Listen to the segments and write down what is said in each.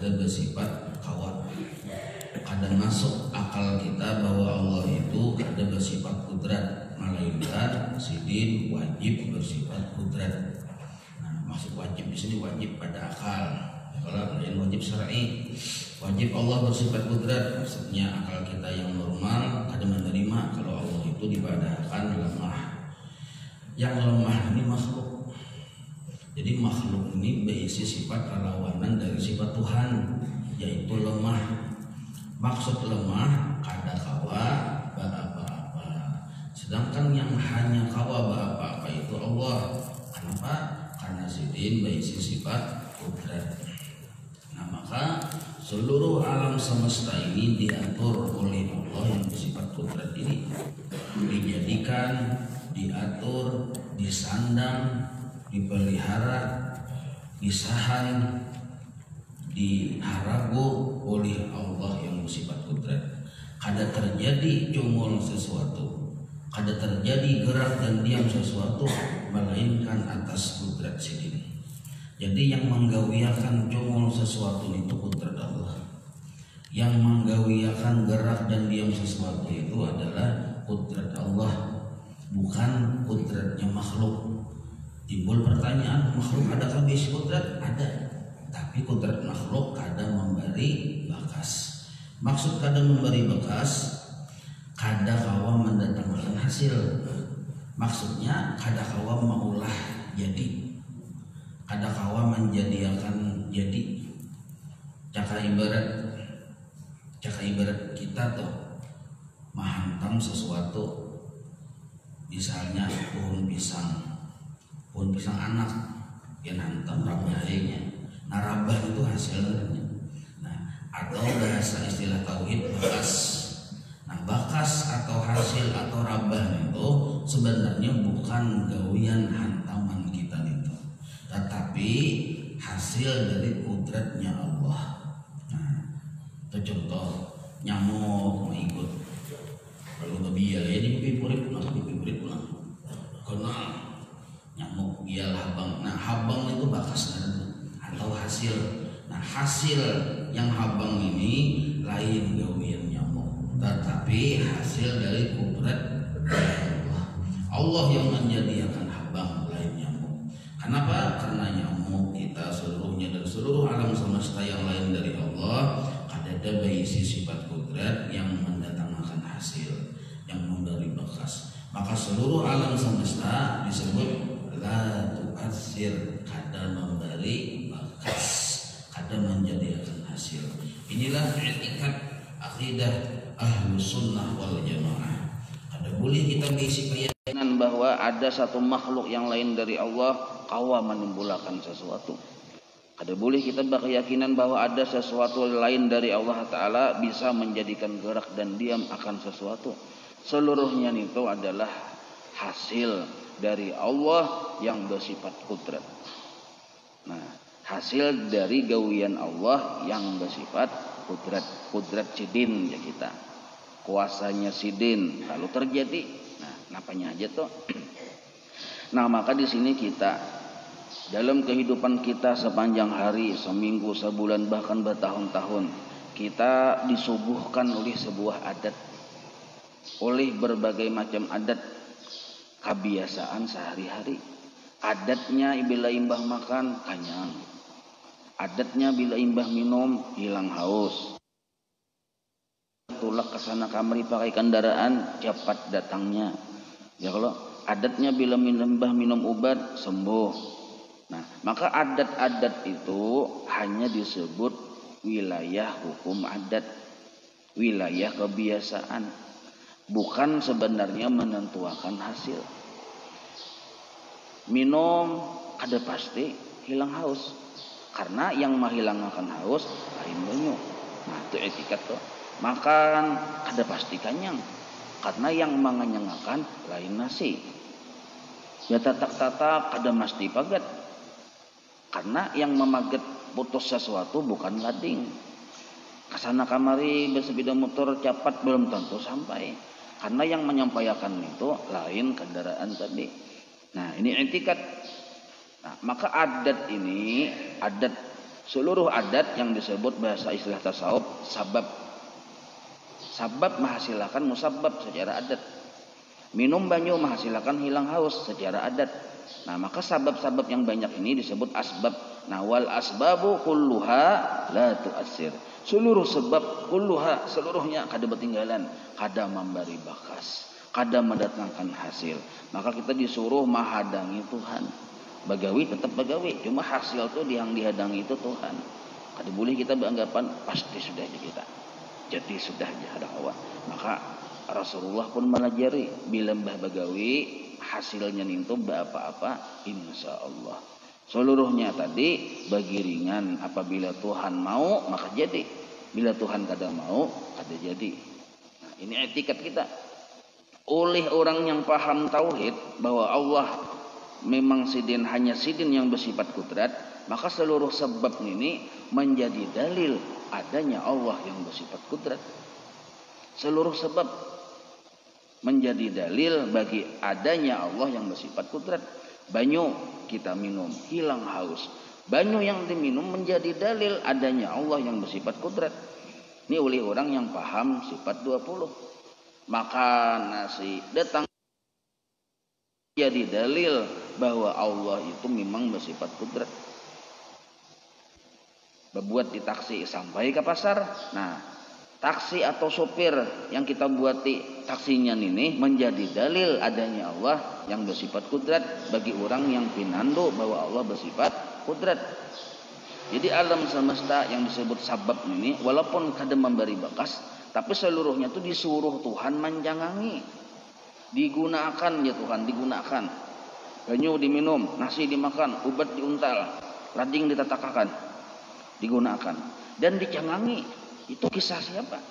kada bersifat kawa. Kada masuk akal kita bahwa Allah itu kada bersifat kudrat, melainkan sidin wajib bersifat kudrat. Nah, maksud wajib di sini wajib pada akal. Kalau lain wajib syar'i. Wajib Allah bersifat kudrat, maksudnya akal kita yang normal kada menerima kalau Allah itu dipadahkan lemah. Yang lemah ini makhluk. Jadi makhluk ini berisi sifat perlawanan dari sifat Tuhan, yaitu lemah. Maksud lemah kada kawa apa-apa. Sedangkan yang hanya kawa apa-apa itu Allah. Kenapa? Karena sidin berisi sifat kudrat. Nah, maka seluruh alam semesta ini diatur oleh Allah yang bersifat kudrat ini, dijadikan, diatur, disandang, dipelihara, disahan, diharagu oleh Allah yang bersifat kudrat. Kada terjadi cumul sesuatu, kada terjadi gerak dan diam sesuatu melainkan atas kudrat sidin. Jadi yang menggawiakan cumul sesuatu itu kudrat Allah. Yang menggawiakan gerak dan diam sesuatu itu adalah kudrat Allah, bukan kudratnya makhluk. Timbul pertanyaan, makhluk adakah bisi kudrat? Ada. Tapi kudrat makhluk kada memberi bakas. Maksud kada memberi bakas, kada kawa mendatangkan hasil. Maksudnya kada kawa maulah jadi, kada kawa menjadikan jadi. Caka ibarat kita tuh menghantam sesuatu, misalnya pohon pisang anak yang hantam rabahnya. Nah, rabah itu hasilnya. Nah, atau bahasa istilah tauhid bakas. Nah, bakas atau hasil atau rabah itu sebenarnya bukan gawian hantaman kita itu, tetapi hasil dari kudratnya Allah. Nah, itu contoh nyamuk mengikut kalau ngebial ya di pipurit pulang kenal nyamuk bial habang. Nah, habang itu bakas atau hasil. Nah, hasil yang habang ini lain gawian nyamuk, tetapi hasil dari kudrat Allah. Allah yang menjadikan habang lain nyamuk. Kenapa? Karena nyamuk kita seluruhnya dan seluruh alam semesta yang lain dari Allah ada berisi sifat kudrat yang mendatangkan hasil, yang memberi bakas. Maka seluruh alam semesta disebut la tu'athir, kada memberi bakas, kada menjadikan hasil. Inilah etikat akidah Ahlus Sunnah wal Jamaah. Kada boleh kita berisi keyakinan bahwa ada satu makhluk yang lain dari Allah kawa menimbulkan sesuatu. Kada boleh kita berkeyakinan bahwa ada sesuatu lain dari Allah Ta'ala bisa menjadikan gerak dan diam akan sesuatu. Seluruhnya itu adalah hasil dari Allah yang bersifat kudrat. Nah, hasil dari gawian Allah yang bersifat kudrat sidin ya kita. Kuasanya sidin lalu terjadi. Nah, napanya aja tuh. Nah, maka di sini kita dalam kehidupan kita sepanjang hari, seminggu, sebulan, bahkan bertahun-tahun, kita disuguhkan oleh sebuah adat, oleh berbagai macam adat kebiasaan sehari-hari. Adatnya bila imbah makan kenyang, adatnya bila imbah minum hilang haus, tulak kesana kamari pakai kendaraan cepat datangnya. Ya kalau adatnya bila imbah minum obat sembuh. Nah, maka adat-adat itu hanya disebut wilayah hukum adat, wilayah kebiasaan, bukan sebenarnya menentukan hasil. Minum ada pasti hilang haus, karena yang menghilangkan haus lain banyu. Nah, itu etikat tuh. Makan ada pasti kenyang, karena yang mengenyangkan lain nasi. Ya tatak-tatak ada mesti pagat, karena yang memaget putus sesuatu bukan lading. Kesana kamari bersepeda motor cepat belum tentu sampai, karena yang menyampaikan itu lain kendaraan tadi. Nah, ini etikat. Nah, maka adat ini, adat Seluruh adat yang disebut bahasa istilah tasawuf sabab. Sabab menghasilkan musabab secara adat. Minum banyu menghasilkan hilang haus secara adat. Nah, maka sabab-sabab yang banyak ini disebut asbab. Nah, wal asbabu kulluha la tu'assir. Seluruh sebab kulluha, seluruhnya kada ketinggalan, kada memberi bakas, kada mendatangkan hasil. Maka kita disuruh menghadangi Tuhan. Bagawi tetap bagawi, cuma hasil tuh yang dihadangi itu Tuhan. Kada boleh kita beranggapan pasti sudah di kita. Jadi sudah ada Allah. Maka Rasulullah pun melajari bila mbah bagawi hasilnya itu apa-apa insya Allah. Seluruhnya tadi bagi ringan, apabila Tuhan mau maka jadi, bila Tuhan kada mau kada jadi. Nah, ini etikat kita. Oleh orang yang paham tauhid bahwa Allah memang sidin, hanya sidin yang bersifat kudrat, maka seluruh sebab ini menjadi dalil adanya Allah yang bersifat kudrat. Seluruh sebab menjadi dalil bagi adanya Allah yang bersifat kudrat. Banyu kita minum, hilang haus. Banyu yang diminum menjadi dalil adanya Allah yang bersifat kudrat. Ini oleh orang yang paham sifat 20. Makan nasi datang jadi dalil bahwa Allah itu memang bersifat kudrat. Berbuat di taksi sampai ke pasar. Nah, taksi atau sopir yang kita buati taksinya ini menjadi dalil adanya Allah yang bersifat kudrat bagi orang yang pinando bahwa Allah bersifat kudrat. Jadi alam semesta yang disebut sabab ini walaupun kadang memberi bakas, tapi seluruhnya itu disuruh Tuhan menjangangi. Digunakan ya Tuhan, digunakan. Banyu diminum, nasi dimakan, obat diuntal, lading ditatakakan, digunakan dan dijangangi. Itu kisah siapa?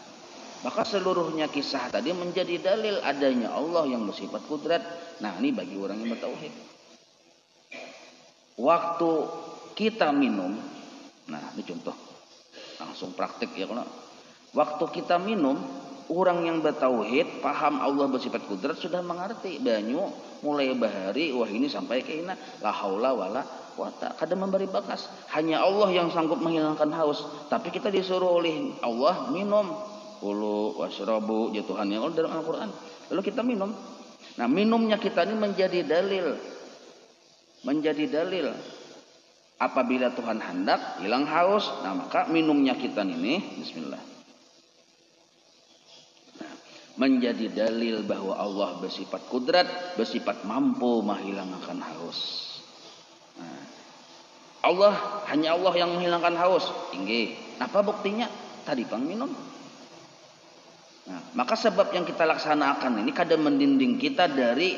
Maka seluruhnya kisah tadi menjadi dalil adanya Allah yang bersifat kudrat. Nah, ini bagi orang yang bertauhid. Waktu kita minum, nah ini contoh langsung praktik ya, kalau waktu kita minum, orang yang bertauhid paham Allah bersifat kudrat sudah mengerti banyu mulai bahari wah ini sampai ke ina la haula wala quwata, kada memberi bakas. Hanya Allah yang sanggup menghilangkan haus, tapi kita disuruh oleh Allah minum. Kulu washrabu ya Tuhan yang dalam Al-Qur'an. Lalu kita minum. Nah, minumnya kita ini menjadi dalil. Menjadi dalil. Apabila Tuhan hendak hilang haus, nah maka minumnya kita ini bismillah. Menjadi dalil bahwa Allah bersifat kudrat, bersifat mampu menghilangkan haus. Nah, Allah hanya Allah yang menghilangkan haus. Tinggi. Apa buktinya? Tadi pang minum. Nah, maka sebab yang kita laksanakan ini kadang mendinding kita dari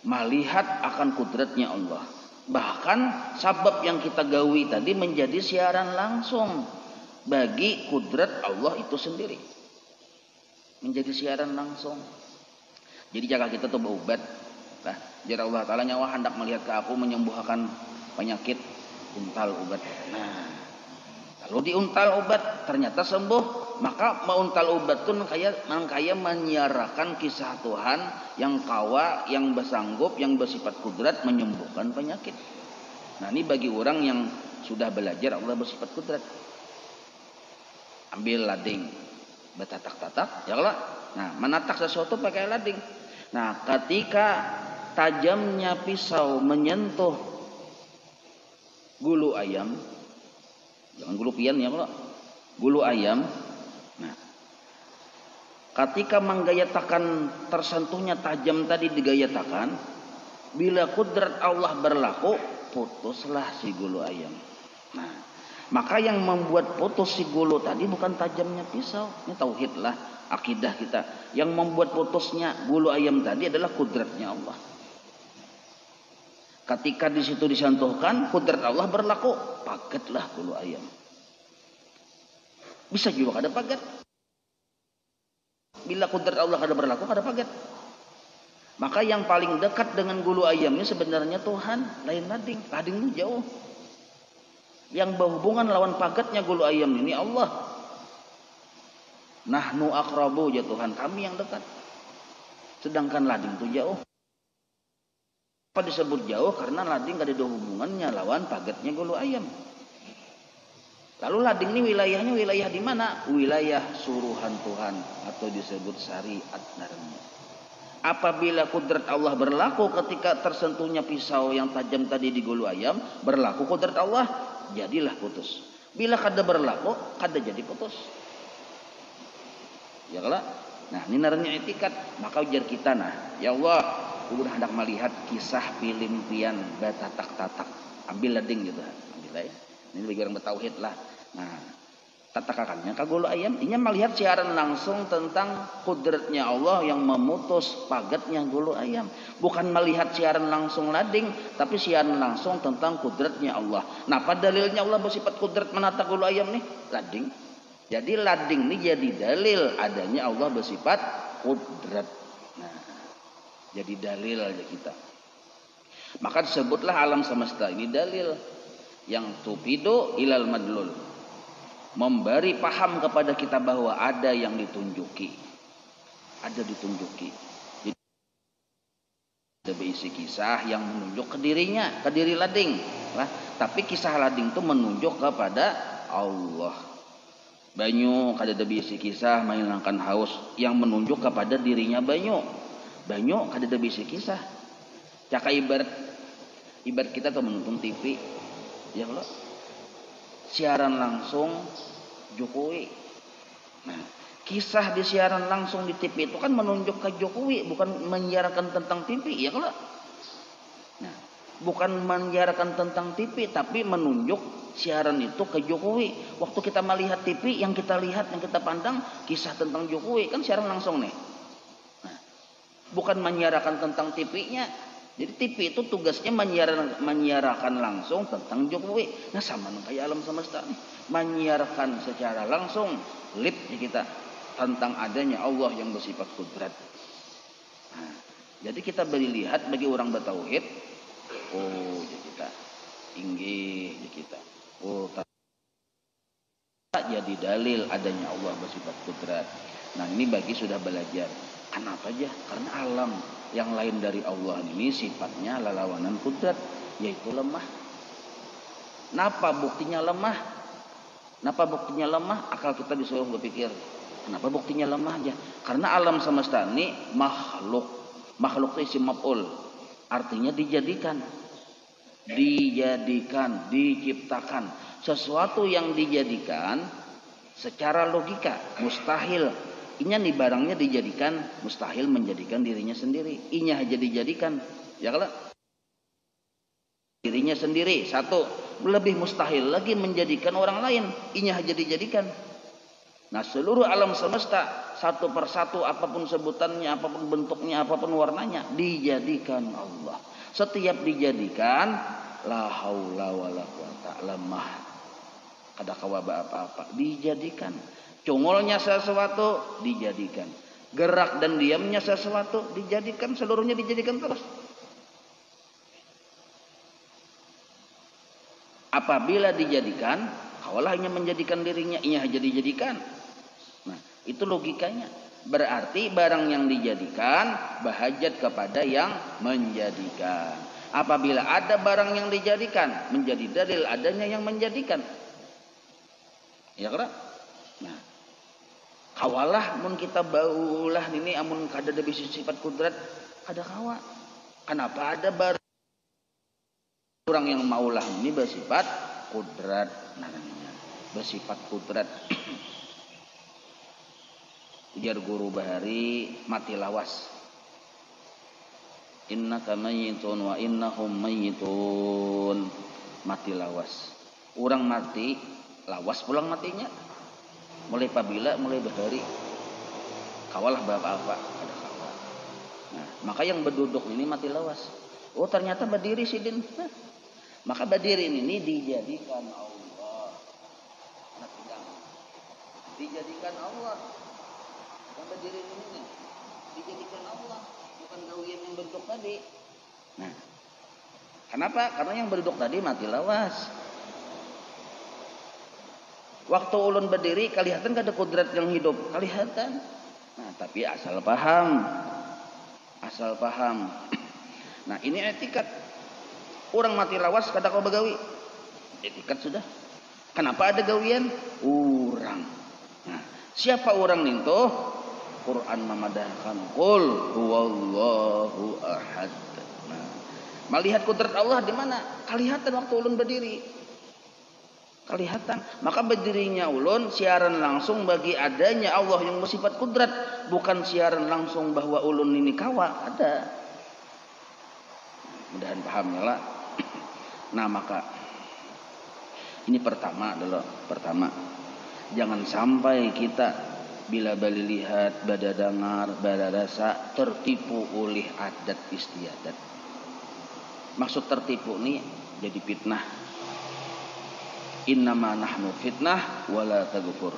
melihat akan kudratnya Allah. Bahkan sebab yang kita gawi tadi menjadi siaran langsung bagi kudrat Allah itu sendiri. Menjadi siaran langsung. Jadi jaga kita tuh berobat. Nah, jadi Allah Ta'ala nyawa hendak melihat ke aku menyembuhkan penyakit, untal obat. Nah, kalau diuntal obat ternyata sembuh, maka meuntal obat itu kaya menyiarkan kisah Tuhan yang kawa, yang bersanggup, yang bersifat kudrat menyembuhkan penyakit. Nah, ini bagi orang yang sudah belajar Allah bersifat kudrat. Ambil lading, betatak-tatak, ya Allah. Nah, menatak sesuatu pakai lading. Nah, ketika tajamnya pisau menyentuh gulu ayam, jangan gulu pian ya Allah, gulu ayam. Nah, ketika menggayatakan tersentuhnya tajam tadi digayatakan, bila kudrat Allah berlaku, putuslah si gulu ayam. Nah, maka yang membuat putus si gulu tadi bukan tajamnya pisau. Ini tauhid lah, akidah kita. Yang membuat putusnya gulu ayam tadi adalah kudratnya Allah. Ketika di situ disentuhkan, kudrat Allah berlaku, pagetlah gulu ayam. Bisa juga kada paget. Bila kudrat Allah kada berlaku, kada paget. Maka yang paling dekat dengan gulu ayam ini sebenarnya Tuhan, lain lading. Lading itu jauh. Yang berhubungan lawan pagetnya gulu ayam ini Allah. Nahnu aqrabu ya Tuhan, kami yang dekat. Sedangkan lading itu jauh. Apa disebut jauh? Karena lading gak ada hubungannya lawan pagetnya gulu ayam. Lalu lading ini wilayahnya wilayah di mana? Wilayah suruhan Tuhan atau disebut syariat narnya. Apabila kudrat Allah berlaku ketika tersentuhnya pisau yang tajam tadi di gulu ayam, berlaku kudrat Allah, jadilah putus. Bila kada berlaku, kada jadi putus. Ya kalau, nah ini naranya etikat. Maka ujar kita, nah ya Allah, udah hendak melihat kisah pilimpian batatak-tatak. Ambil lading gitu, ambil ya. Ini bagi orang bertauhid lah. Nah, tatakakannya kagulu ayam, ini melihat siaran langsung tentang kudratnya Allah yang memutus pagatnya gulu ayam. Bukan melihat siaran langsung lading, tapi siaran langsung tentang kudratnya Allah. Nah, pada dalilnya Allah bersifat kudrat menata gulu ayam nih, lading. Jadi lading ini jadi dalil adanya Allah bersifat kudrat. Nah, jadi dalil aja kita. Maka disebutlah alam semesta ini dalil yang tufidu ilal madlul, memberi paham kepada kita bahwa ada yang ditunjuki, ada ditunjuki. Jadi ada berisi kisah yang menunjuk ke dirinya, ke diri lading, lah. Tapi kisah lading itu menunjuk kepada Allah. Banyu kada ada berisi kisah menghilangkan haus yang menunjuk kepada dirinya banyu. Banyu kada ada berisi kisah. Caka ibarat kita tuh menonton TV, ya kalau siaran langsung Jokowi. Nah, kisah di siaran langsung di TV itu kan menunjuk ke Jokowi, bukan menyiarkan tentang TV, ya kalau. Nah, bukan menyiarkan tentang TV, tapi menunjuk siaran itu ke Jokowi. Waktu kita melihat TV, yang kita lihat, yang kita pandang kisah tentang Jokowi, kan siaran langsung nih. Nah, bukan menyiarkan tentang TV-nya. Jadi TV itu tugasnya menyiarkan langsung tentang Jokowi. Nah, sama kayak alam semesta nih, menyiarkan secara langsung lip di kita tentang adanya Allah yang bersifat kudrat. Nah, jadi kita beri lihat bagi orang bertauhid, oh jadi kita tinggi di kita. Oh, tak jadi dalil adanya Allah bersifat kudrat. Nah, ini bagi sudah belajar. Kenapa aja? Karena alam yang lain dari Allah ini sifatnya lalawanan kudrat, yaitu lemah. Kenapa buktinya lemah? Kenapa buktinya lemah? Akal kita disuruh berpikir. Kenapa buktinya lemah aja? Karena alam semesta ini makhluk. Makhluk itu isim maf'ul. Artinya dijadikan. Dijadikan, diciptakan. Sesuatu yang dijadikan secara logika mustahil. Inya nih barangnya dijadikan, mustahil menjadikan dirinya sendiri. Inya aja dijadikan, ya kalau dirinya sendiri satu, lebih mustahil lagi menjadikan orang lain. Inya aja dijadikan. Nah, seluruh alam semesta satu persatu, apapun sebutannya, apapun bentuknya, apapun warnanya, dijadikan Allah. Setiap dijadikan, la haula wala quwata, lemah, kada kawaba apa-apa, dijadikan. Cungulnya sesuatu dijadikan, gerak dan diamnya sesuatu dijadikan, seluruhnya dijadikan terus. Apabila dijadikan, kawalah hanya menjadikan dirinya, ia hanya dijadikan. Nah, itu logikanya. Berarti barang yang dijadikan bahajat kepada yang menjadikan. Apabila ada barang yang dijadikan, menjadi dalil adanya yang menjadikan. Ya kan? Nah, kawalah mun kita baulah ini amun kada ada bisi sifat kudrat, kada kawa. Kenapa ada barang orang yang maulah ini bersifat kudrat, namanya bersifat kudrat. Ujar guru Bahari, mati lawas. Innaka mayyitun wa innahum mayyitun. Mati lawas. Orang mati, lawas pulang matinya. Mulai pabila, mulai Bahari. Kawalah bapak-bapak, ada kawa. Nah, maka yang berduduk ini mati lawas. Oh, ternyata berdiri sidin. Nah, maka berdiri ini dijadikan Allah. Nah, dijadikan Allah. Yang berdiri ini dijadikan Allah, bukan gawian yang berduduk tadi. Nah, kenapa? Karena yang berduduk tadi mati lawas. Waktu ulun berdiri, kelihatan kada kudrat yang hidup, kelihatan. Nah, tapi asal paham, asal paham. Nah, ini etikat. Orang mati lawas kada kau begawi, etikat sudah. Kenapa ada gawian? Urang. Nah, siapa orang ninto? Quran memadahkan qul huwallahu ahad. Nah, melihat kudrat Allah di mana? Kelihatan waktu ulun berdiri. Kelihatan. Maka berdirinya ulun siaran langsung bagi adanya Allah yang bersifat kudrat, bukan siaran langsung bahwa ulun ini kawa. Ada. Mudahan pahamnya lah. Nah, maka ini pertama adalah jangan sampai kita bila bali lihat, bada dengar, bada rasa tertipu oleh adat istiadat. Maksud tertipu nih jadi fitnah. Innama nahnu fitnah wala tagfur.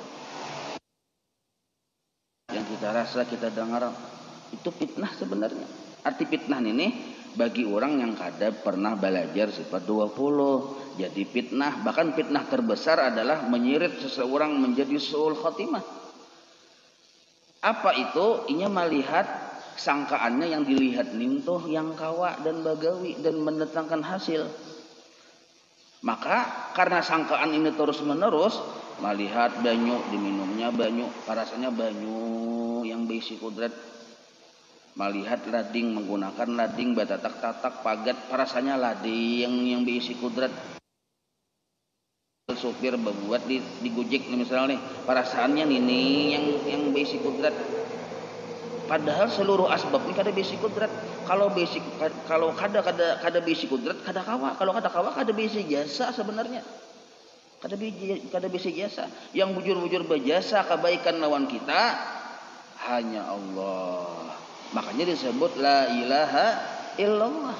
Yang kita rasa, kita dengar itu fitnah sebenarnya. Arti fitnah ini bagi orang yang kada pernah belajar sifat 20 jadi fitnah. Bahkan fitnah terbesar adalah menyirit seseorang menjadi suul khotimah. Apa itu? Inya melihat sangkaannya yang dilihat nintoh yang kawa dan bagawi dan mendatangkan hasil. Maka karena sangkaan ini terus menerus, melihat banyu diminumnya banyu, rasanya banyu yang berisi kudrat. Melihat lading menggunakan lading batatak-tatak pagat, rasanya lading yang berisi kudrat. Sopir berbuat di Gojek misalnya nih, perasaannya ini yang berisi kudrat. Padahal seluruh asbab ini kada basic kudrat. Kalau kada basic kudrat kada kawa. Kalau kada kawa kada basic jasa sebenarnya. Kada basic jasa. Yang bujur-bujur berjasa kebaikan lawan kita hanya Allah. Makanya disebut la ilaha illallah.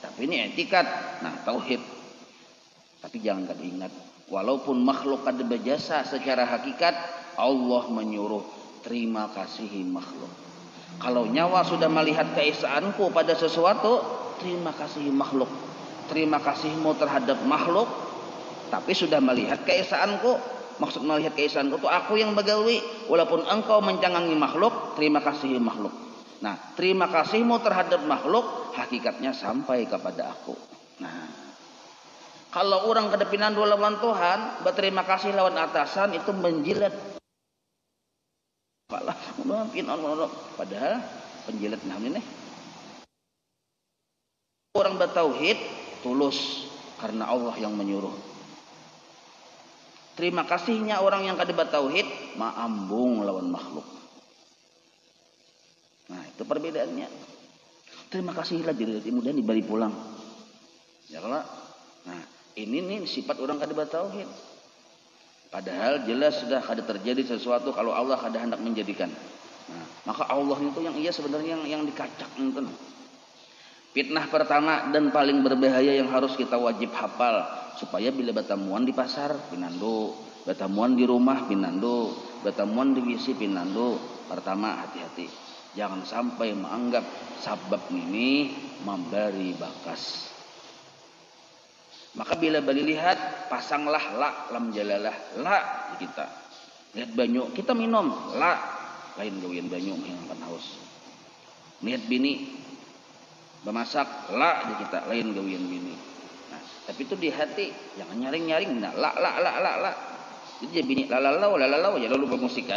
Tapi ini etikat. Nah, tauhid. Tapi jangan kada ingat, walaupun makhluk kada berjasa secara hakikat, Allah menyuruh terima kasihi makhluk. Kalau nyawa sudah melihat keesaanku pada sesuatu, terima kasihi makhluk. Terima kasihmu terhadap makhluk, tapi sudah melihat keesaanku. Maksud melihat keesaanku itu aku yang begawi. Walaupun engkau mencangangi makhluk, terima kasihi makhluk. Nah, terima kasihmu terhadap makhluk, hakikatnya sampai kepada aku. Nah, kalau orang kedepinan dua lawan Tuhan, berterima kasih lawan atasan itu menjilat. Padahal penjilat namanya nih. Orang bertauhid tulus karena Allah yang menyuruh. Terima kasihnya orang yang kada bertauhid maambung lawan makhluk. Nah, itu perbedaannya. Terima kasihlah diri mudah dibalik pulang. Ya kalau nah, ini nih sifat orang kada bertauhid. Padahal jelas sudah kada terjadi sesuatu kalau Allah kada hendak menjadikan. Nah, maka Allah itu yang ia sebenarnya yang dikacak itu. Fitnah pertama dan paling berbahaya yang harus kita wajib hafal supaya bila batamuan di pasar pinando, batamuan di rumah pinando, batamuan di WC pinando. Pertama, hati-hati. Jangan sampai menganggap sabab ini memberi bakas. Maka bila bali lihat, pasanglah la lam jalalah la di kita. Lihat banyu, kita minum la, lain gawian banyu menghilangkan haus. Lihat bini bemasak la di kita, lain gawian bini. Nah, tapi itu di hati, jangan nyaring-nyaring. Nah, la. Jadi dia bini lalalau, jangan lupa musik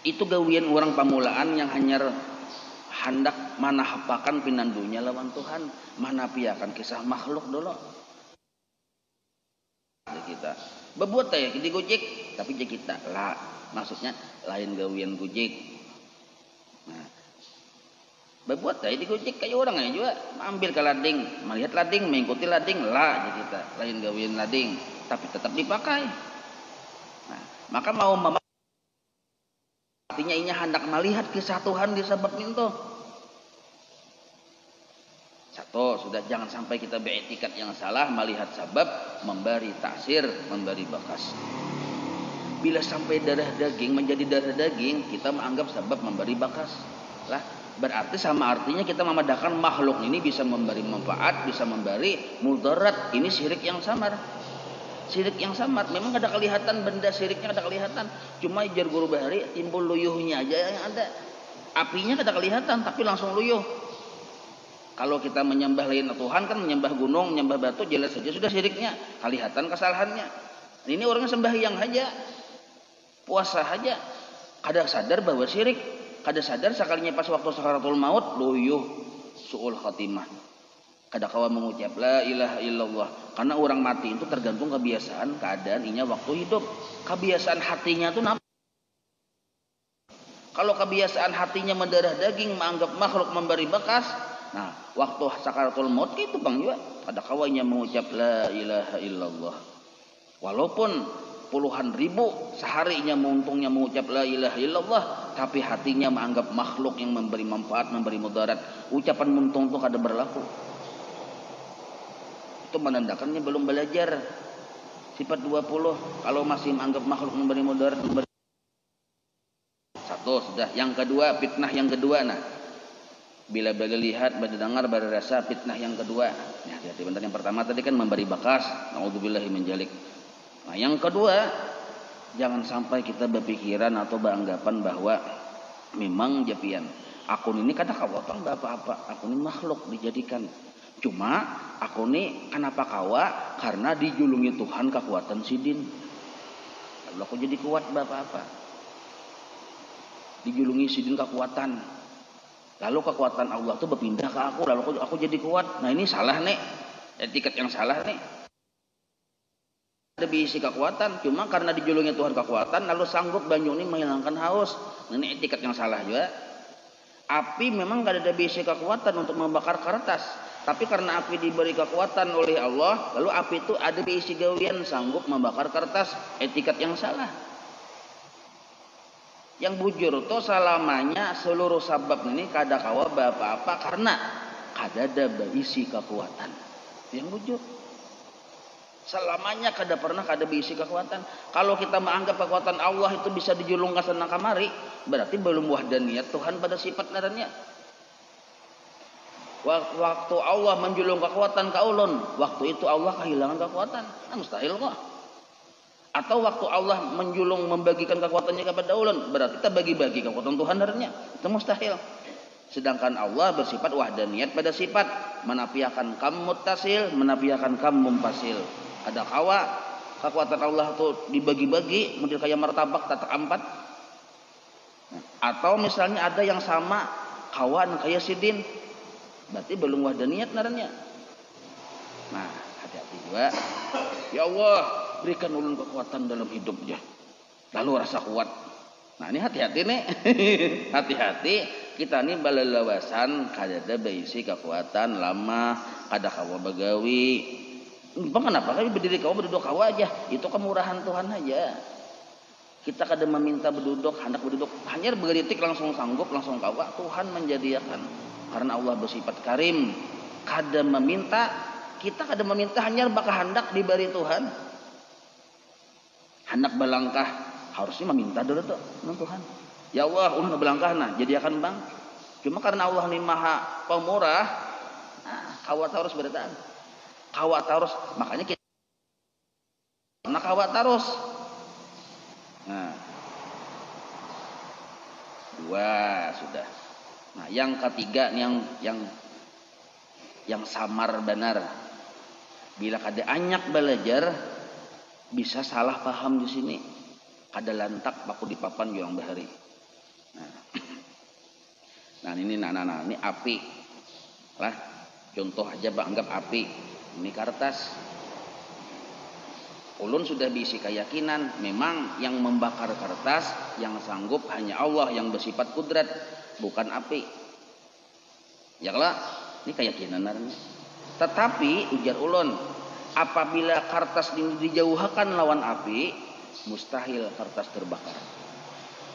Itu gawian orang pamulaan yang hanya hendak mana hapakan pinandunya lawan Tuhan, mana piakan kisah makhluk dulu. Kita berbuat ya di Gojek, tapi kita lah maksudnya lain gawian Gojek. Nah, berbuat ya di Gojek kayak orang aja juga, ambil ke lading, melihat lading, mengikuti lading lah kita, lain gawian lading, tapi tetap dipakai. Nah, maka mau artinya inya hendak melihat kisah Tuhan di sebab itu. Satu, sudah jangan sampai kita beretikat yang salah melihat sebab memberi taksir, memberi bakas. Bila sampai darah daging menjadi darah daging, kita menganggap sebab memberi bakas. Lah, berarti sama artinya kita memadahkan makhluk ini bisa memberi manfaat, bisa memberi mudarat. Ini syirik yang samar. Syirik yang samar. Memang ada kelihatan benda syiriknya ada kelihatan. Cuma jar guru bahari timbul luyuhnya aja yang ada. Apinya kada kelihatan tapi langsung luyuh. Kalau kita menyembah lain Tuhan kan menyembah gunung, menyembah batu, jelas saja sudah syiriknya, kelihatan kesalahannya. Ini orangnya sembahyang aja, puasa aja, kada sadar bahwa syirik, kada sadar sekalinya pas waktu sakaratul maut luyuh suul khatimah. Kada kawa mengucap la ilaha illallah. Karena orang mati itu tergantung kebiasaan keadaan inya waktu hidup. Kebiasaan hatinya tuh kalau kebiasaan hatinya mendarah daging, menganggap makhluk memberi bekas, nah waktu sakaratul maut itu bang juga ada kawanya mengucap la ilaha illallah. Walaupun puluhan ribu seharinya untungnya mengucap la ilaha illallah, tapi hatinya menganggap makhluk yang memberi manfaat, memberi mudarat, ucapan muntung itu kada berlaku. Itu menandakannya belum belajar sifat 20. Kalau masih menganggap makhluk memberi mudarat, satu sudah. Yang kedua, fitnah yang kedua. Nah, bila lihat, dengar, rasa fitnah yang kedua. Ya, hati-hati bentar. Yang pertama tadi kan memberi bakas, naudzubillahi min dzalik. Nah, yang kedua, jangan sampai kita berpikiran atau beranggapan bahwa memang japian akun ini kada kawatang apa-apa, akun ini makhluk dijadikan. Cuma akun ini kenapa kawa? Karena dijulungi Tuhan kekuatan sidin. Lalu aku jadi kuat apa-apa. Dijulungi sidin kekuatan. Lalu kekuatan Allah itu berpindah ke aku, lalu aku jadi kuat. Nah ini salah nih, etiket yang salah nih. Ada bisi kekuatan, cuma karena dijulungi Tuhan kekuatan, lalu sanggup banyu ini menghilangkan haus. Nah, ini etiket yang salah juga. Api memang gak ada bisi kekuatan untuk membakar kertas, tapi karena api diberi kekuatan oleh Allah, lalu api itu ada bisi gawian sanggup membakar kertas. Etiket yang salah. Yang bujur itu selamanya seluruh sabab ini kada kawa apa-apa karena kada ada berisi kekuatan. Yang bujur selamanya kada pernah kada berisi kekuatan. Kalau kita menganggap kekuatan Allah itu bisa dijulungkan sana kamari, berarti belum wahdaniyat Tuhan pada sifat narannya. Waktu Allah menjulung kekuatan ke ulun, waktu itu Allah kehilangan kekuatan. Nah, mustahil kok. Atau waktu Allah menjulung membagikan kekuatannya kepada ulun, berarti kita bagi-bagi kekuatan Tuhan narannya. Itu mustahil. Sedangkan Allah bersifat wahdaniyat pada sifat, menafiakan kam muttasil, menafiakan kam mumpasil. Ada kawa kekuatan Allah itu dibagi-bagi model kayak martabak tatak 4. Atau misalnya ada yang sama kawan kayak sidin, berarti belum wahdaniyat narannya. Nah, hati-hati juga. Ya Allah, berikan ulun kekuatan dalam hidupnya, lalu rasa kuat. Nah ini hati-hati nih. Hati-hati kita nih balalawasan kada ada baisi kekuatan lama, kada kawa bagawi. Bang kenapa kami berdiri kawa berduduk kawa aja, itu kemurahan Tuhan aja. Kita kada meminta berduduk, hendak berduduk, hanya bergeritik langsung sanggup, langsung kawa. Tuhan menjadikan karena Allah bersifat karim. Kada meminta, kita kada meminta hanya bakal hendak diberi Tuhan. Hendak belangkah harusnya meminta dulu tuh Tuhan. Ya Allah, ulun belangkah nah jadikan bang. Cuma karena Allah ini maha pemurah, kawat harus bertahan. Kawat harus, makanya kita karena kawat harus. Nah, dua sudah. Nah, yang ketiga yang samar benar. Bila kada anyak belajar, bisa salah paham di sini. Kada lantak baku di papan yang bahari. Nah ini ini api. Lah, contoh aja bang anggap api. Ini kertas. Ulun sudah bisi keyakinan memang yang membakar kertas yang sanggup hanya Allah yang bersifat kudrat, bukan api. Ya lah, ini keyakinan naranya. Tetapi ujar ulun, apabila kertas dijauhkan lawan api, mustahil kertas terbakar.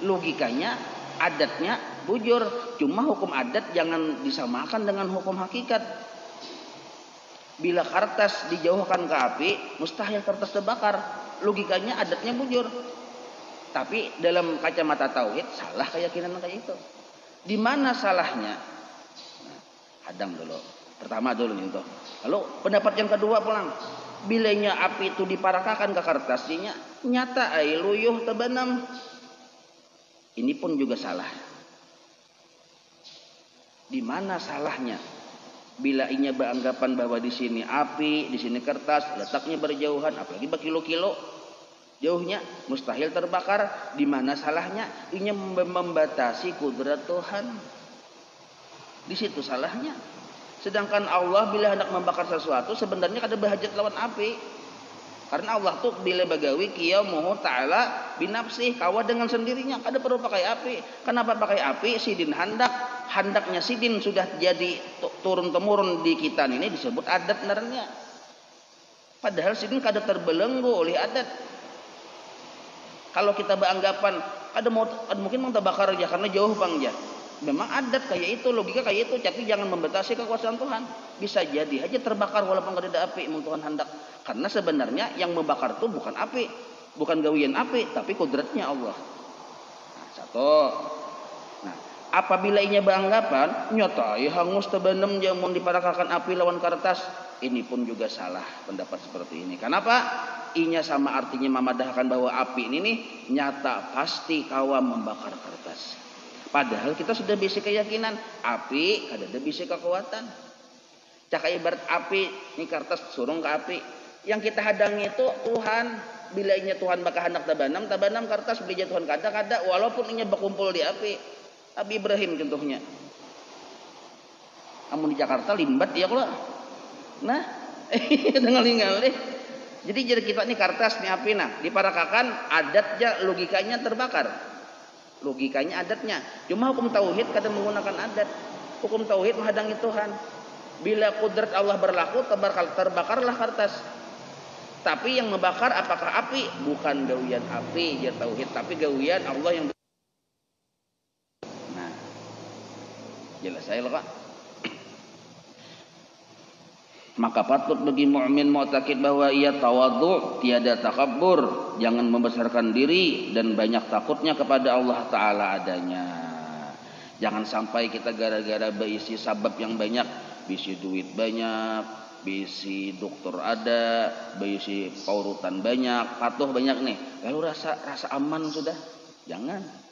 Logikanya, adatnya bujur. Cuma hukum adat jangan disamakan dengan hukum hakikat. Bila kertas dijauhkan ke api, mustahil kertas terbakar. Logikanya adatnya bujur. Tapi dalam kacamata tauhid salah keyakinan kayak itu. Di mana salahnya? Nah, hadang dulu. Pertama dulu nih toh. Lalu pendapat yang kedua pulang. Bilanya api itu diparakakan ke kertasnya, nyata ai luyuh tebanam. Ini pun juga salah. Di mana salahnya? Bila inya beranggapan bahwa di sini api, di sini kertas, letaknya berjauhan, apalagi berkilo-kilo jauhnya, mustahil terbakar. Di mana salahnya? Inya membatasi kudrat Tuhan. Di situ salahnya. Sedangkan Allah bila hendak membakar sesuatu sebenarnya kada berhajat lawan api. Karena Allah tuh bila bagawi qiyamuhu ta'ala binafsih, kawa dengan sendirinya, kada perlu pakai api. Kenapa pakai api? Sidin handaknya sidin sudah jadi turun temurun di kita ini disebut adat narnya. Padahal sidin kada terbelenggu oleh adat. Kalau kita beranggapan kada mungkin mau terbakar aja karena jauh bang ya. Memang adat kayak itu, logika kayak itu, tapi jangan membatasi kekuasaan Tuhan. Bisa jadi aja terbakar walaupun kada ada api, memang Tuhan hendak. Karena sebenarnya yang membakar itu bukan api, bukan gawian api, tapi kodratnya Allah. Nah, satu. Nah, apabila inya beranggapan nyotai hangus tebenem jamun diparakakan api lawan kertas, ini pun juga salah pendapat seperti ini. Kenapa? Inya sama artinya memadahkan bahwa api ini nih nyata pasti kawa membakar kertas. Padahal kita sudah bisa keyakinan api kada ada bisa kekuatan. Cak ibarat api ini kertas surung ke api. Yang kita hadangi itu Tuhan. Bila inya Tuhan bakal hendak tabanam kertas beli Tuhan kada walaupun inya berkumpul di api. Abi Ibrahim contohnya. Amun di Jakarta limbat ya kalau. Nah, dengan lingal deh. Jadi kita ini kertas nih api nah diparakakan adatnya logikanya terbakar. Logikanya adatnya. Cuma hukum tauhid kadang menggunakan adat. Hukum tauhid menghadangi Tuhan. Bila kudrat Allah berlaku terbakarlah kertas. Tapi yang membakar apakah api? Bukan gawian api ya tauhid, tapi gawian Allah yang. Nah, jelas saya Pak. Maka patut bagi mukmin mu'taqid bahwa ia tawadhu, tiada takabbur, jangan membesarkan diri dan banyak takutnya kepada Allah Ta'ala adanya. Jangan sampai kita gara-gara berisi sabab yang banyak, bisi duit banyak, bisi dokter ada, bisi paurutan banyak, patuh banyak nih, lalu rasa aman sudah. Jangan.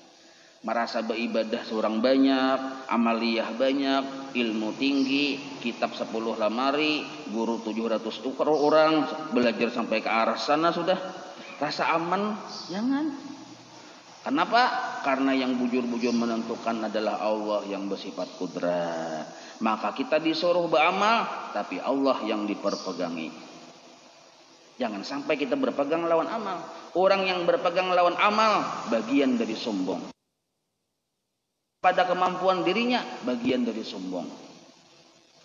Merasa beribadah seorang banyak, amaliyah banyak, ilmu tinggi, kitab 10 lemari, guru 700 orang, belajar sampai ke arah sana sudah. Rasa aman, jangan. Kenapa? Karena yang bujur-bujur menentukan adalah Allah yang bersifat kudrat. Maka kita disuruh beramal, tapi Allah yang diperpegangi. Jangan sampai kita berpegang lawan amal. Orang yang berpegang lawan amal, bagian dari sombong. Pada kemampuan dirinya bagian dari sombong.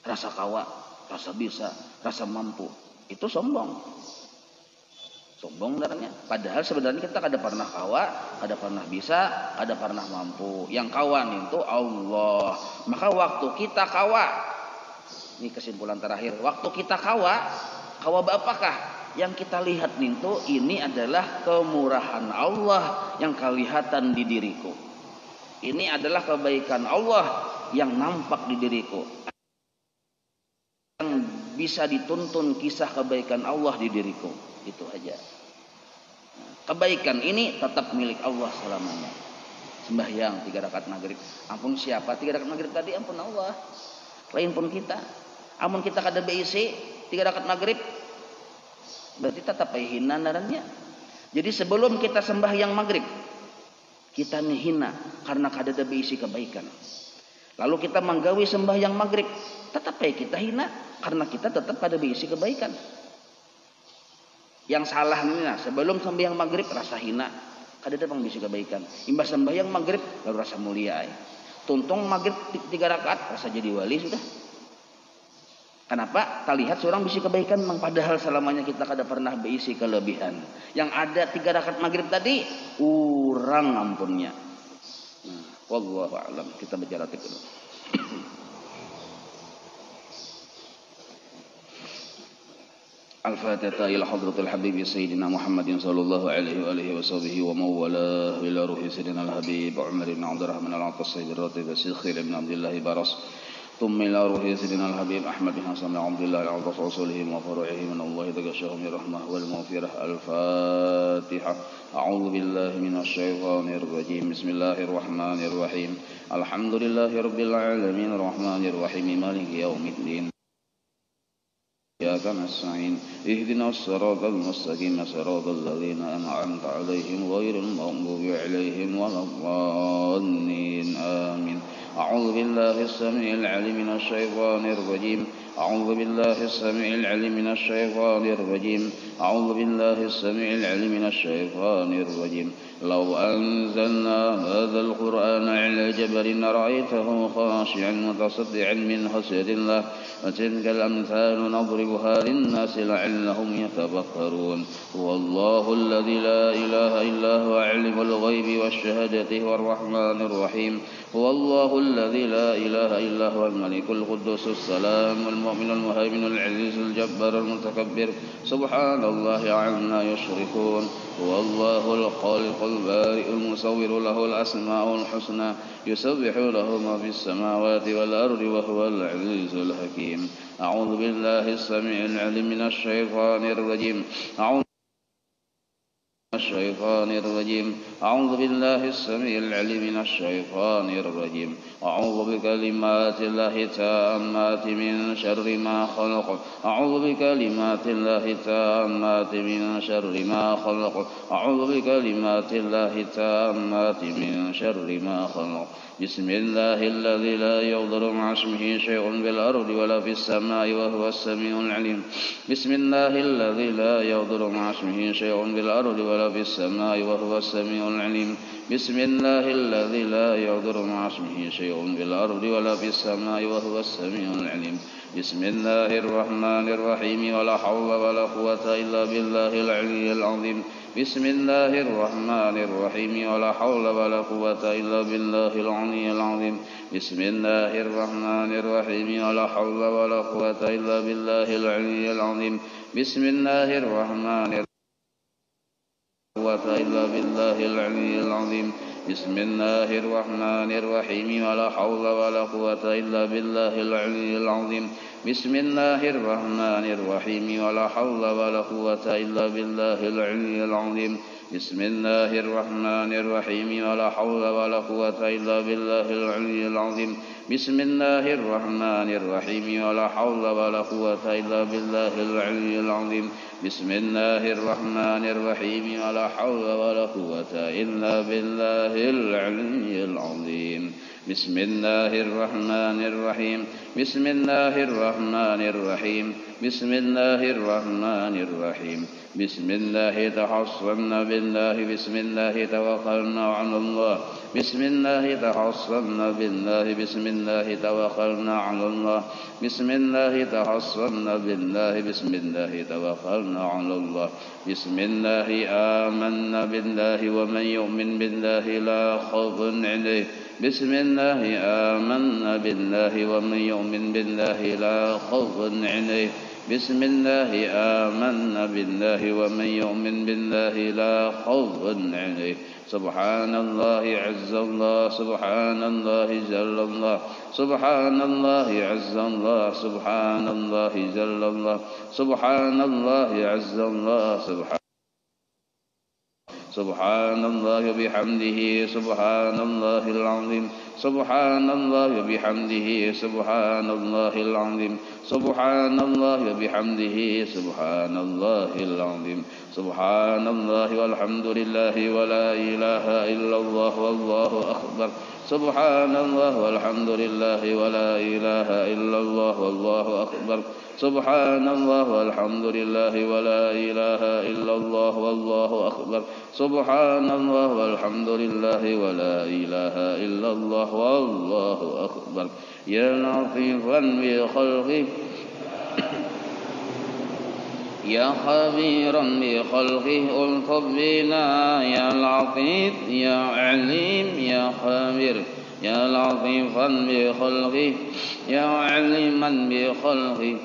Rasa kawa, rasa bisa, rasa mampu, itu sombong. Sombong darahnya. Padahal sebenarnya kita kada pernah kawa, kada pernah bisa, kada pernah mampu. Yang kawan itu Allah. Maka waktu kita kawa, ini kesimpulan terakhir. Waktu kita kawa apakah? Yang kita lihat itu ini adalah kemurahan Allah yang kelihatan di diriku. Ini adalah kebaikan Allah yang nampak di diriku. Yang bisa dituntun kisah kebaikan Allah di diriku. Itu aja. Kebaikan ini tetap milik Allah selamanya. Sembahyang 3 rakaat maghrib. Ampun siapa 3 rakaat maghrib tadi? Ampun Allah. Lain pun kita. Amun kita kada beisi 3 rakaat maghrib, berarti tetap hina narannya. Jadi sebelum kita sembahyang maghrib, kita hina karena kada ada beisi kebaikan. Lalu kita menggawi sembahyang maghrib, tetap kita hina karena kita tetap kada beisi kebaikan. Yang salah ini nah, sebelum sembahyang maghrib rasa hina, kada ada beisi kebaikan. Imbas sembahyang maghrib lalu rasa mulia. Tuntung maghrib 3 rakaat rasa jadi wali sudah. Kenapa? Kita lihat seorang bisi kebaikan memang padahal selamanya kita kada pernah beisi kelebihan. Yang ada 3 rakaat maghrib tadi kurang ampunnya. Wallahu a'lam. Kita bicara dulu. Al-Fatihah ila hadratil habibi sayyidina Muhammadin sallallahu alaihi wa alihi wa sahbihi wa mawalah ila ruhi sayyidina al-habib Umar bin Abdurrahman al-Atas sayyid ratib Syekh ibn Abdullah Baras ثم إلى روح سيدنا الحبيب أحمد بن حسن عبد الله العظيم رسوله وفرعه من الله تغشاهم الرحمة والمغفرة. الفاتحة. أعوذ بالله من الشيطان الرجيم. بسم الله الرحمن الرحيم. الحمد لله رب العالمين الرحمن الرحيم مالك يوم الدين. إياك نستعين اهدنا الصراط المستقيم صراط الذين أنعمت عليهم غير المغضوب عليهم ولا الضالين آمين. أعوذ بالله السميع العليم من الشيطان الرجيم. أعوذ بالله السميع العليم من الشيطان الرجيم. أعوذ بالله السميع العليم من الشيطان الرجيم. لو أنزلنا هذا القرآن على جبل لرأيته خاشعا متصدعا من خشية الله وتلك الأمثال نضربها للناس لعلهم يتفكرون. هو الله الذي لا إله إلا هو عالم الغيب والشهادة هو الرحمن الرحيم. هو الله الذي لا إله إلا هو الملك القدوس السلام المؤمن المهيمن العزيز الجبار المتكبر سبحان الله عما يشركون. هو الله الخالق البارئ المصور له الأسماء الحسنى يسبح له ما في السماوات والأرض وهو العزيز الحكيم. أعوذ بالله السميع العليم من الشيطان الرجيم. أعوذ بالله السميع العليم من الشيطان الرجيم. أعوذ بكلمات الله التامات من شر ما خلق. أعوذ بكلمات الله التامات من شر ما خلق. أعوذ بكلمات الله التامات من شر ما خلق. بسم الله الذي لا يضر مع اسمه شيء في الأرض ولا في السماء وهو السميع العليم. بسم الله الذي لا يضر مع اسمه شيء في الأرض ولا في السماء وهو السميع العليم. بسم الله الذي لا يضر مع اسمه شيء في الأرض ولا في السماء وهو السميع العليم. بسم الله الرحمن الرحيم. ولا حول ولا قوة إلا بالله العلي العظيم. بسم الله الرحمن الرحيم. ولا حول ولا قوة إلا بالله العلي العظيم. بسم الله الرحمن الرحيم. ولا حول ولا قوة إلا بالله العلي العظيم. بسم الله الرحمن الرحيم. إلا بالله العلي العظيم. بسم الله الرحمن الرحيم. ولا حول ولا قوة إلا بالله العلي العظيم. بسم الله الرحمن الرحيم. ولا حول ولا قوة إلا بالله العلي العظيم. بسم الله الرحمن الرحيم. ولا حول ولا قوة إلا بالله العلي العظيم. بسم الله الرحمن الرحيم. ولا حول ولا قوة إلا بالله العلي العظيم. بسم الله الرحمن الرحيم. ولا حول ولا قوة إلا بالله العلي العظيم. بسم الله الرحمن الرحيم. بسم الله الرحمن الرحيم. بسم الله الرحمن الرحيم. بسم الله تحصنا بالله. بسم الله توكلنا على الله. بسم الله تحصنا بالله. بسم الله توكلنا على الله. بسم الله تحصنا بالله. بسم الله توكلنا على الله. بسم الله آمنا بالله ومن يؤمن بالله لا خوف عليه. بسم الله آمنا بالله ومن يؤمن بالله لا خوف عليه. بسم الله آمنا بالله ومن يؤمن بالله لا خوف عليه. سبحان الله عز الله. سبحان الله جل الله. سبحان الله عز الله. سبحان الله جل الله. سبحان الله عز الله. سبحان الله بحمده. سبحان الله العظيم. سبحان الله بحمده. سبحان الله العظيم. سبحان الله بحمده. سبحان الله العظيم. سبحان الله والحمد لله ولا إله إلا الله والله أكبر. سبحان الله والحمد لله ولا إله إلا الله والله أكبر. سبحان الله والحمد لله ولا إله إلا الله والله أكبر. سبحان الله والحمد لله ولا إله إلا الله والله أكبر. يا لطيفا بخلقه يا خبيرا بخلقه ألطف بنا. يا لطيف يا عليم يا خبير. يا لطيفا بخلقه يا عليما بخلقه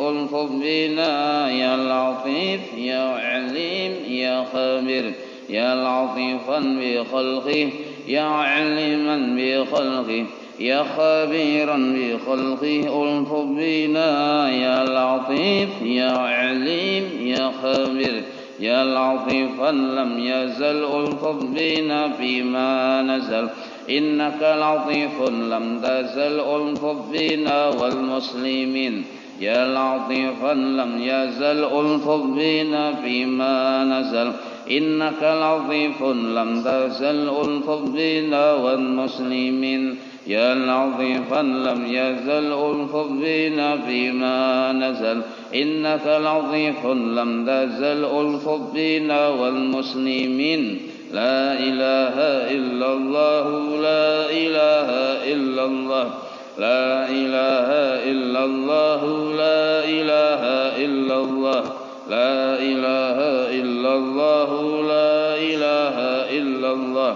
ألطف بنا. يا لطيف يا عليم يا خبير. يا لطيفا بخلقه يا عليما بخلقه يا خبيرا بخلقه ألطف بنا يا لطيف يا عليم يا خبير يا لطيفا لم يزل ألطف بنا فيما نزل إنك لطيف لم تزل ألطف بنا والمسلمين يا لطيفا لم يزل ألطف بنا فيما نزل إنك لطيف لم تزل ألطف بنا والمسلمين يا لطيفا لم يزل ألطف بنا فيما نزل إنك لطيف لم تزل ألطف بنا والمسلمين لا إله إلا الله لا إله إلا الله لا إله إلا الله لا إله إلا الله لا إله إلا الله لا إله إلا الله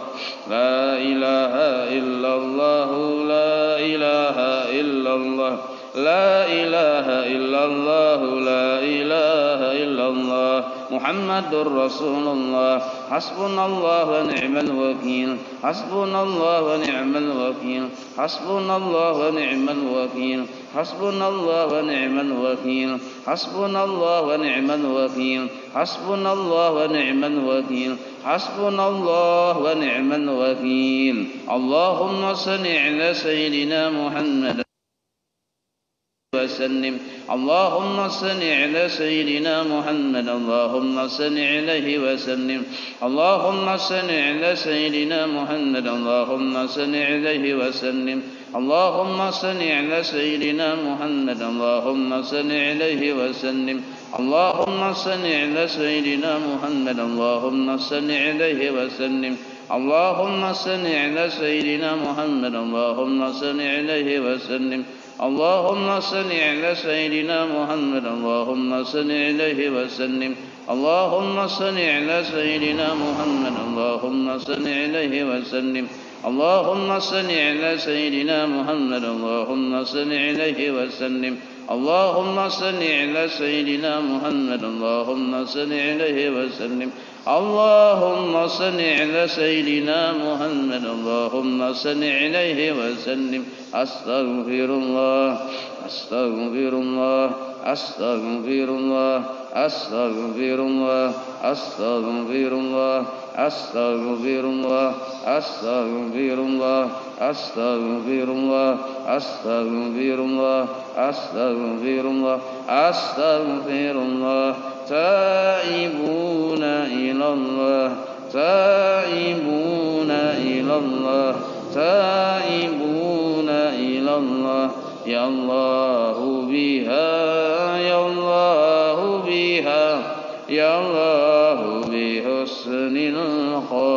لا إله إلا الله لا إله إلا الله لا إله إلا الله لا إله إلا الله محمد رسول الله حسبنا الله ونعم الوكيل حسبنا الله ونعم الوكيل حسبنا الله ونعم الوكيل حسبنا الله ونعم الوكيل حسبنا الله ونعم الوكيل حسبنا الله ونعم الوكيل حسبنا الله ونعم الوكيل اللهم صل على سيدنا محمد وسلم اللهم صل على سيدنا محمد اللهم صل عليه وسلم اللهم صل على سيدنا محمد اللهم صل عليه وسلم اللهم صل على سيدنا محمد اللهم صل عليه وسلم اللهم صل على سيدنا محمد اللهم صل عليه وسلم اللهم صل على سيدنا محمد اللهم صل عليه وسلم اللهم صل على سيدنا محمد اللهم صل عليه وسلم اللهم صل على سيدنا محمد اللهم صل عليه وسلم اللهم صل على سيدنا محمد اللهم صل عليه وسلم اللهم صل على سيدنا محمد اللهم صل عليه وسلم اللهم صل على سيدنا محمد اللهم صل عليه وسلم أستغفر الله أستغفر الله أستغفر الله أستغفر الله أستغفر الله أستغفر الله أستغفر الله أستغفر الله أستغفر الله أستغفر الله أستغفر الله تائبون إلى الله تائبون إلى الله تائبون إلى الله يا الله بها يا الله بها يا الله بحسن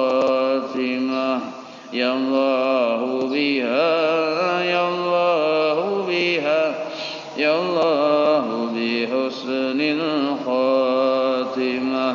الخاتمة يا الله بها يا الله بها يا الله بحسن الخاتمة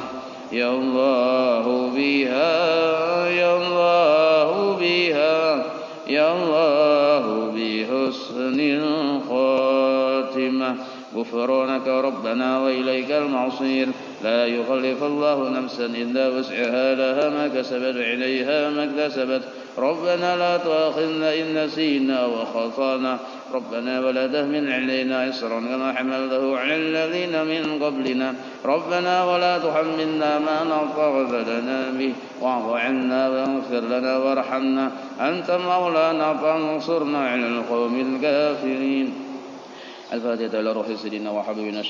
يا الله بها يا الله بها يا الله بحسن الخاتمة غفرانك ربنا وإليك المصير لا يكلف الله نفسا إلا وسعها لها ما كسبت عليها ما اكتسبت ربنا لا تؤاخذنا إن نسينا وخطأنا ربنا ولا تحمل علينا إصرا كما حملته على الذين من قبلنا ربنا ولا تحملنا ما لا طاقة لنا به واعف عنا واغفر لنا وارحمنا أنت مولانا فانصرنا على القوم الكافرين. الفاتحة إلى روح سيدنا وحبيبنا